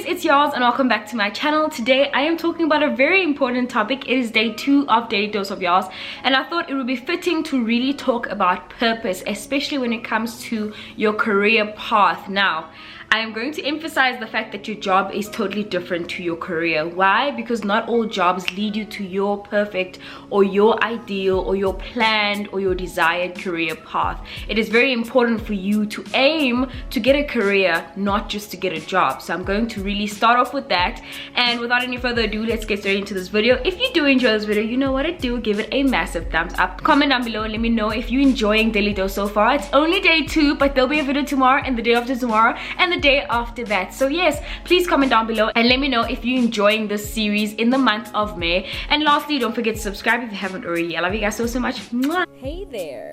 hunies, it's Yolz and welcome back to my channel. Today I am talking about a very important topic. It is day 2 of Daily Dose of Yolz, and I thought it would be fitting to really talk about purpose, especially when it comes to your career path. Now, I am going to emphasize the fact that your job is totally different to your career. Why? Because not all jobs lead you to your perfect or your ideal or your planned or your desired career path. It is very important for you to aim to get a career, not just to get a job. So I'm going to really start off with that, and without any further ado, let's get straight into this video. If you do enjoy this video, you know what to do. Give it a massive thumbs up. Comment down below and let me know if you're enjoying Daily Dose so far. It's only day 2, but there'll be a video tomorrow and the day after tomorrow and the day after that. So yes, please comment down below and let me know if you're enjoying this series in the month of May. And lastly, don't forget to subscribe if you haven't already. I love you guys so much. Mwah. Hey there.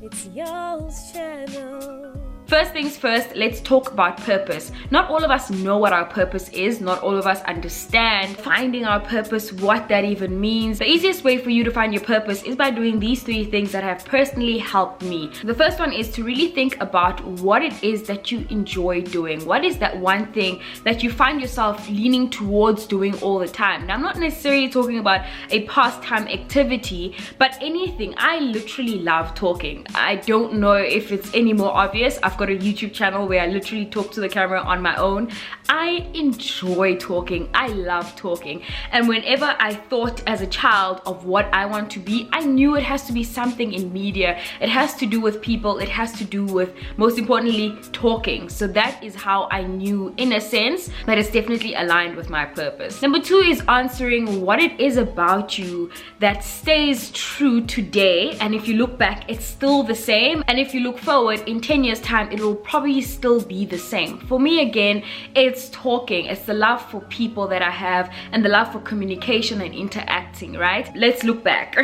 It's Yolz Channel. First things first, let's talk about purpose. Not all of us know what our purpose is. Not all of us understand finding our purpose, what that even means. The easiest way for you to find your purpose is by doing these 3 things that have personally helped me. The first one is to really think about what it is that you enjoy doing. What is that one thing that you find yourself leaning towards doing all the time? Now, I'm not necessarily talking about a pastime activity, but anything. I literally love talking. I don't know if it's any more obvious. I've got a YouTube channel where I literally talk to the camera on my own. I enjoy talking. I love talking. And whenever I thought as a child of what I want to be, I knew it has to be something in media. It has to do with people. It has to do with, most importantly, talking. So that is how I knew, in a sense, that it's definitely aligned with my purpose. Number 2 is answering what it is about you that stays true today. And if you look back, it's still the same. And if you look forward, in 10 years' time, it will probably still be the same. For me, again, it's talking. It's the love for people that I have and the love for communication and interacting, right? Let's look back.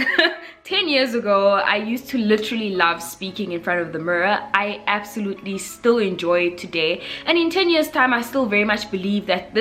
10 years ago, I used to literally love speaking in front of the mirror. I absolutely still enjoy it today. And in 10 years' time, I still very much believe that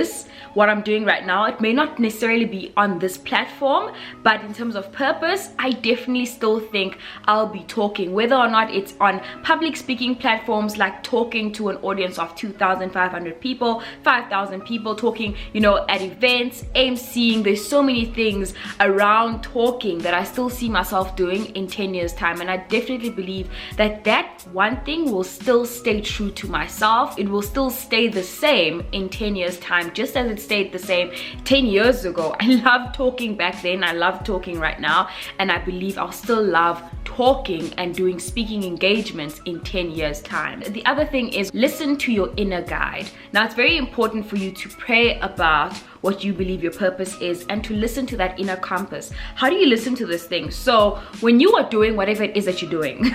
what I'm doing right now, it may not necessarily be on this platform, but in terms of purpose, I definitely still think I'll be talking, whether or not it's on public speaking platforms like talking to an audience of 2,500 people, 5,000 people, talking, you know, at events, emceeing. There's so many things around talking that I still see myself doing in 10 years' time. And I definitely believe that that one thing will still stay true to myself. It will still stay the same in 10 years' time, just as it stayed the same 10 years ago. I loved talking back then. I love talking right now. And I believe I'll still love talking and doing speaking engagements in 10 years' time. The other thing is listen to your inner guide. Now, it's very important for you to pray about what you believe your purpose is and to listen to that inner compass. How do you listen to this thing? So when you are doing whatever it is that you're doing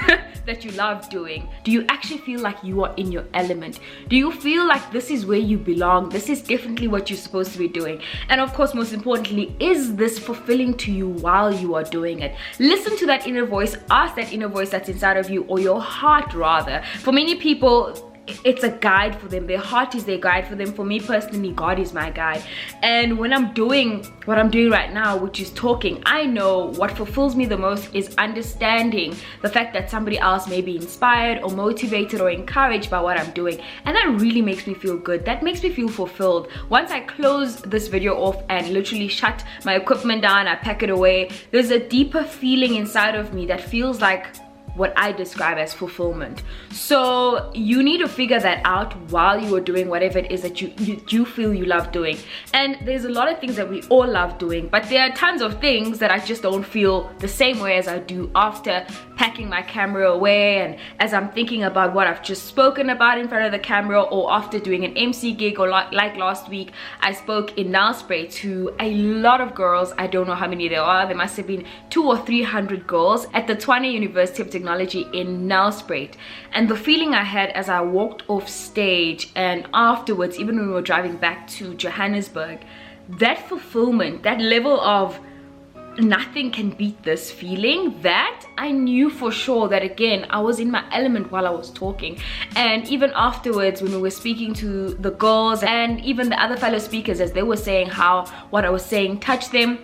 that you love doing, do you actually feel like you are in your element? Do you feel like this is where you belong? This is definitely what you're supposed to be doing. And of course, most importantly, is this fulfilling to you while you are doing it? Listen to that inner voice. Ask that inner voice that's inside of you, or your heart rather. For many people, it's a guide for them. Their heart is their guide for them. For me personally, God is my guide. And when I'm doing what I'm doing right now, which is talking, I know what fulfills me the most is understanding the fact that somebody else may be inspired or motivated or encouraged by what I'm doing. And that really makes me feel good. That makes me feel fulfilled. Once I close this video off and literally shut my equipment down, I pack it away, there's a deeper feeling inside of me that feels like what I describe as fulfillment. So you need to figure that out while you are doing whatever it is that you feel you love doing. And there's a lot of things that we all love doing, but there are tons of things that I just don't feel the same way as I do after packing my camera away and as I'm thinking about what I've just spoken about in front of the camera, or after doing an MC gig, or like last week I spoke in Nelspruit to a lot of girls. I don't know how many there are. There must have been 200 or 300 girls at the Tshwane University of Technology in Nelspruit. And the feeling I had as I walked off stage and afterwards, even when we were driving back to Johannesburg, that fulfillment, that level of nothing can beat this feeling, that I knew for sure that, again, I was in my element while I was talking. And even afterwards, when we were speaking to the girls and even the other fellow speakers, as they were saying how what I was saying touched them,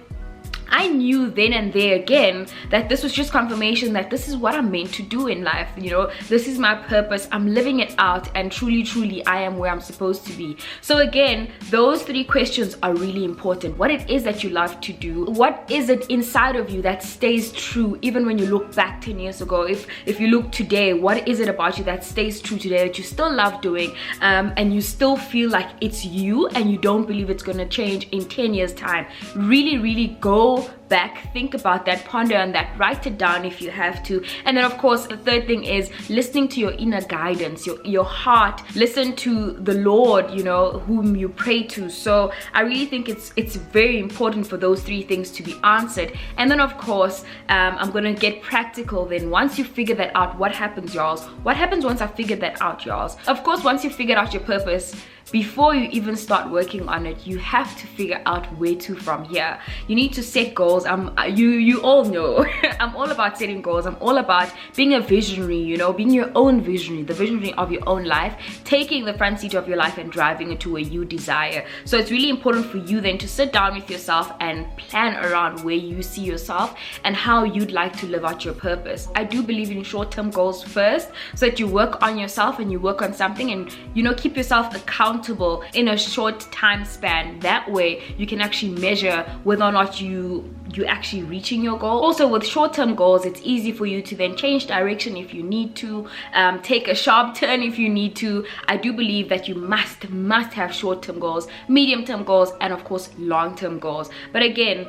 I knew then and there again that this was just confirmation that this is what I'm meant to do in life. You know, this is my purpose. I'm living it out, and truly I am where I'm supposed to be. So again, those 3 questions are really important. What it is that you love to do, what is it inside of you that stays true even when you look back 10 years ago. If you look today, what is it about you that stays true today that you still love doing, and you still feel like it's you, and you don't believe it's going to change in 10 years time. Really go back, think about that, ponder on that, write it down if you have to. And then of course the third thing is listening to your inner guidance, your heart. Listen to the Lord, you know, whom you pray to. So I really think it's very important for those 3 things to be answered. And then of course I'm gonna get practical. Then once you figure that out, what happens, y'all? What happens once I figured that out, y'all? Of course, once you figured out your purpose, before you even start working on it, you have to figure out where to from here. You need to set goals. You all know I'm all about setting goals. I'm all about being a visionary, you know, being your own visionary, the visionary of your own life, taking the front seat of your life and driving it to where you desire. So it's really important for you then to sit down with yourself and plan around where you see yourself and how you'd like to live out your purpose. I do believe in short-term goals first, so that you work on yourself and you work on something, and you know, keep yourself accountable in a short time span. That way you can actually measure whether or not you're actually reaching your goal. Also with short-term goals, it's easy for you to then change direction if you need to, take a sharp turn if you need to. I do believe that you must have short-term goals, medium-term goals, and of course long-term goals. But again,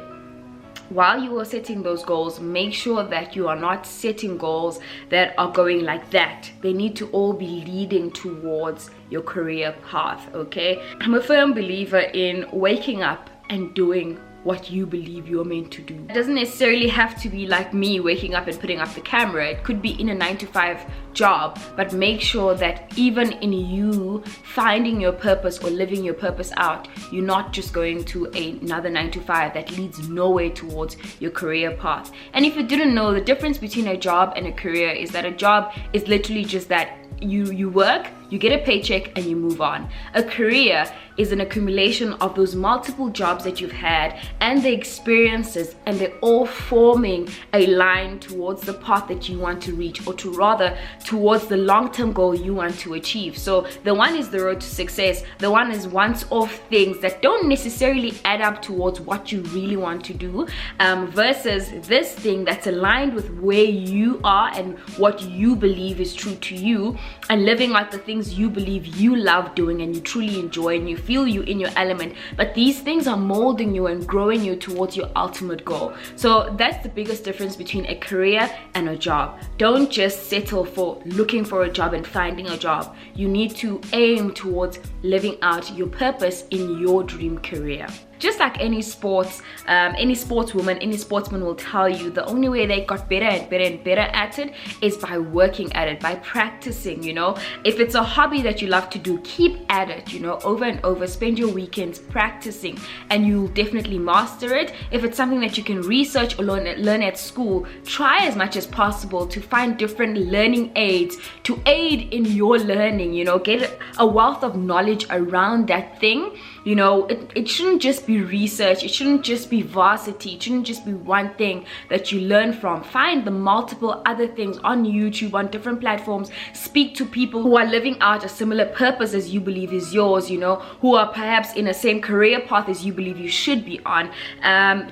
while you are setting those goals, make sure that you are not setting goals that are going like that. They need to all be leading towards your career path, okay? I'm a firm believer in waking up and doing what you believe you're meant to do. It doesn't necessarily have to be like me waking up and putting up the camera. It could be in a 9-to-5 job, but make sure that even in you finding your purpose or living your purpose out, you're not just going to another 9-to-5 that leads nowhere towards your career path. And if you didn't know, the difference between a job and a career is that a job is literally just that you work, you get a paycheck, and you move on. A career is an accumulation of those multiple jobs that you've had and the experiences, and they're all forming a line towards the path that you want to reach, or to rather towards the long-term goal you want to achieve. So the one is the road to success, the one is once-off things that don't necessarily add up towards what you really want to do, versus this thing that's aligned with where you are and what you believe is true to you, and living like the things you believe you love doing and you truly enjoy and you feel you in your element. But these things are molding you and growing you towards your ultimate goal. So that's the biggest difference between a career and a job. Don't just settle for looking for a job and finding a job. You need to aim towards living out your purpose in your dream career. Just like any sportswoman, any sportsman will tell you, the only way they got better and better at it is by working at it, by practicing, you know. If it's a hobby that you love to do, keep at it, you know, over and over. Spend your weekends practicing and you'll definitely master it. If it's something that you can research or learn at school, try as much as possible to find different learning aids to aid in your learning, you know. Get a wealth of knowledge around that thing. You know, it shouldn't just be research, it shouldn't just be varsity, it shouldn't just be one thing that you learn from. Find the multiple other things on YouTube, on different platforms. Speak to people who are living out a similar purpose as you believe is yours, you know, who are perhaps in the same career path as you believe you should be on.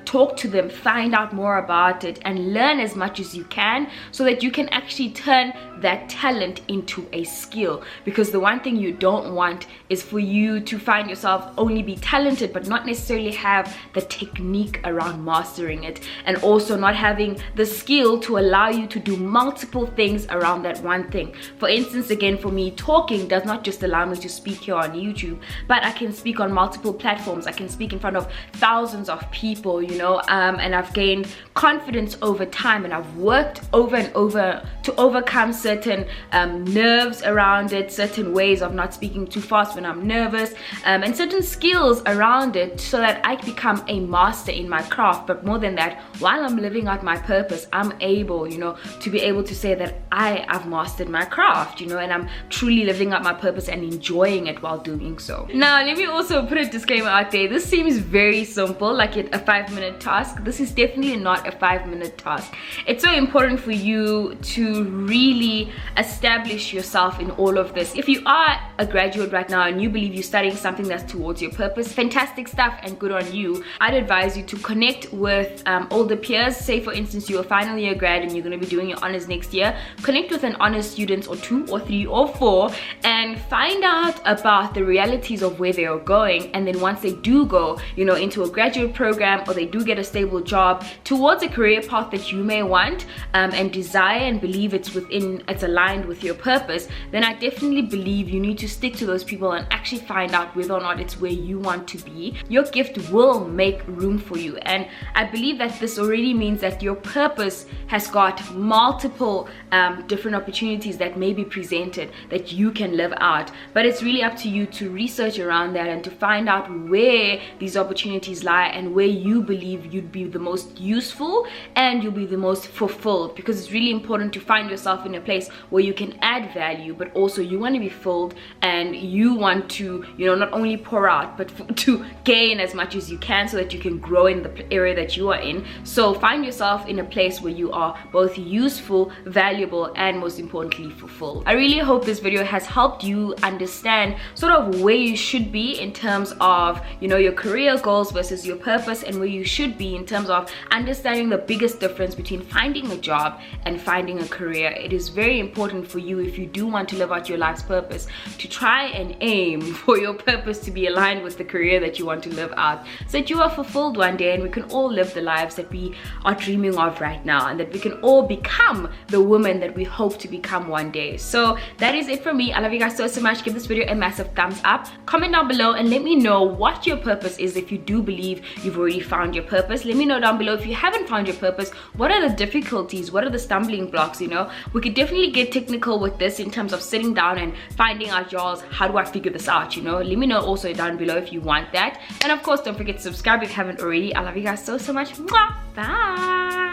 Talk to them, find out more about it, and learn as much as you can so that you can actually turn that talent into a skill. Because the one thing you don't want is for you to find yourself only be talented but not necessarily have the technique around mastering it, and also not having the skill to allow you to do multiple things around that one thing. For instance, again, for me, talking does not just allow me to speak here on YouTube, but I can speak on multiple platforms. I can speak in front of thousands of people, you know, and I've gained confidence over time, and I've worked over and over to overcome certain nerves around it, certain ways of not speaking too fast when I'm nervous, and certain skills around it, so that I become a master in my craft. But more than that, while I'm living out my purpose, I'm able, you know, to be able to say that I've mastered my craft, you know, and I'm truly living up my purpose and enjoying it while doing so. Now, let me also put a disclaimer out there. This seems very simple, like a 5-minute task. This is definitely not a 5-minute task. It's so important for you to really establish yourself in all of this. If you are a graduate right now and you believe you're studying something that's towards your purpose, fantastic stuff and good on you. I'd advise you to connect with older peers. Say for instance you're a final year grad and you're going to be doing your honors next year. Connect with an honors student or 2 or 3 or 4 and find out about the realities of where they are going, and then once they do go, you know, into a graduate program or they do get a stable job towards a career path that you may want and desire and believe it's aligned with your purpose, then I definitely believe you need to stick to those people and actually find out whether or not it's where you want to be. Your gift will make room for you, and I believe that this already means that your purpose has got multiple different opportunities that may be presented that you can live out, but it's really up to you to research around that and to find out where these opportunities lie and where you believe you'd be the most useful and you'll be the most fulfilled, because it's really important to find yourself in a place where you can add value, but also you want to be filled and you want to, you know, not only pour out but to gain as much as you can so that you can grow in the area that you are in. So find yourself in a place where you are both useful, valuable, and most importantly fulfilled. I really hope this video has helped you understand sort of where you should be in terms of, you know, your career goals versus your purpose, and where you should be in terms of understanding the biggest difference between finding a job and finding a career. It is very important for you, if you do want to live out your life's purpose, to try and aim for your purpose to be aligned with the career that you want to live out, so that you are fulfilled one day and we can all live the lives that we are dreaming of right now, and that we can all become the woman that we hope to become one day. So that is it from me. I love you guys so much. Give this video a massive thumbs up, comment down below and let me know what your purpose is. If you do believe you've already found your purpose, let me know down below. If you haven't found your purpose, what are the difficulties, what are the stumbling blocks? You know, we could definitely get technical with this in terms of sitting down and finding out, y'all, how do I figure this out? You know, let me know also down below if you want that. And of course, don't forget to subscribe if you haven't already. I love you guys so much. Mwah! Bye.